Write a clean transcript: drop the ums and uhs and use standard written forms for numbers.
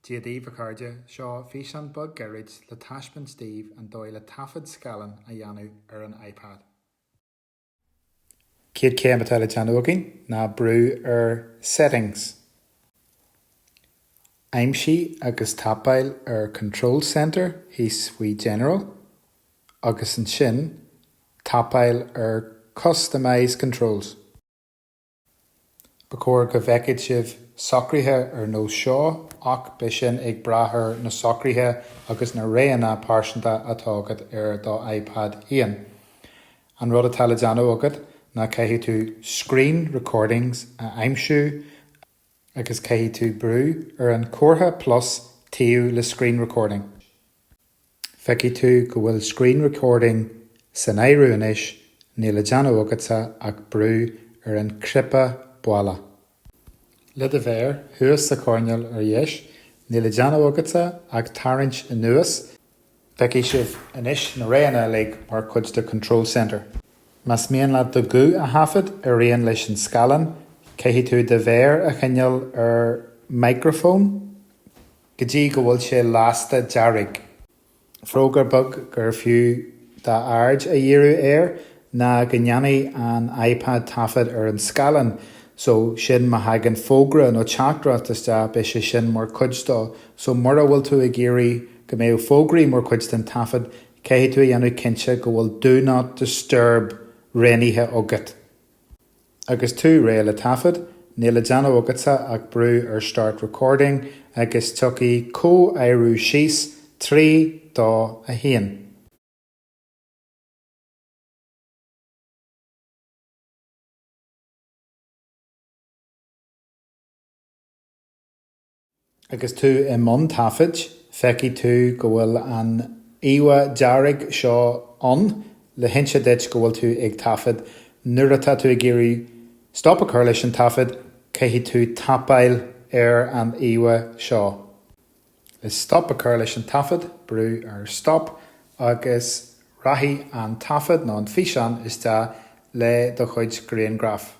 Dóigh Gaeilge seo feiceáil bug garage le Taifead Steve an Dóigh le Taifead Scáileáin a dhéanamh ar an iPad. Céad céim atá le teann ná brú ar Settings. Aimsí agus tapáil ar Control Center hís faoi General, agus an sin tapáil ar Customize Controls. Ba chóir go bhfeicid sibh socraithe ar nó seo ach ba sin ag brathar na socraithe agus na réanna páirsanta atágad ar dá iPad íon. An rud atá le deanamh agad ná caithfidh tú Screen Recordings a aimsiú agus caithfidh tú brú ar an comhartha plus taobh le Screen Recording. Feicfidh tú go bhfuil Screen Recording san éiriú anois ní le deanamh agadsa ach brú ar an crippa buala. Le de bhéir, thuas sa corneal ar dheis, ní le deanamh agadsa ag tarraingt anuas, feicfidh sibh anois na réanna le mar chuid de Control Center. Mas mian le do gú a hafad ar rian leis an scáileán, caithfidh tú de bhéir a cheangal ar microphone, go dtí go bhfuil sé lásta dearg. Frógar bug gur fiú dá aird a dhéanamh air ná go ndeanaí an iPad Taifead ar an scáileán, so sin má hagan fógra nó teachtarachtaiste be sé sin mar cuidstá, so mar a bhfuil tú ag géirí go méoh fógraí mar cuid den Taifead, caithfidh tú a dhéanamh cinnte go bhfuil Do Not Disturb rénithe agat. Agus tú ré le Taifead, ní le deanamh agatsa ag brú ar Start Recording agus tucaí có-éiriú síos 3, 2, a 1. Agus tú I mbun Taifead, feicfidh tú go bhfuil an íomha dearg seo an, le hinse duit go bhfuil tú ag Taifead, nuair atá tú ag géirí stop a chur leis an Taifead, caithfidh tú tapáil ar an íomha seo. Le stop a chur leis an Taifead, brú ar stop, agus raithfidh an Taifead nó an feiceáil is le do chuid Grian Graph.